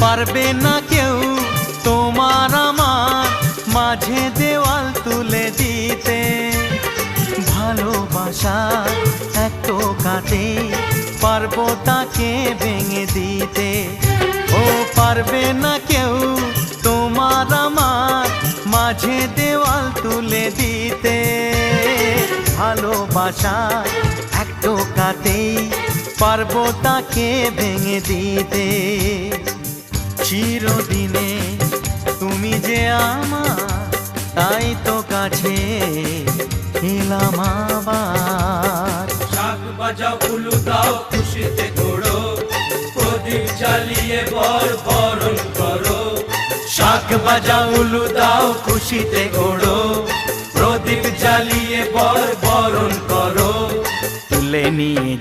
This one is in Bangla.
পারবে না কেউ তোমার আমার মাঝে দেওয়াল তুলে দিতে। ভালোবাসা এক টোকাতে পারবো তাকে ভেঙে দিতে। ও পারবে না কেউ তোমার আমার মাঝে দেওয়াল তুলে দিতে। ভালোবাসা এক টোকাতেই পারবো তাকে ভেঙে দিতে। চিরদিনে তুমি যে আমার, তাই তো কাছে এলাম আবার। শাক বাজাও উলু দাও খুশিতে ঘোড়ো, প্রদীপ জ্বালিয়ে বরণ করো। শাক বাজাও উলু দাও খুশিতে ঘোড়ো, প্রদীপ জ্বালিয়ে বরণ করো। তুলে নিয়ে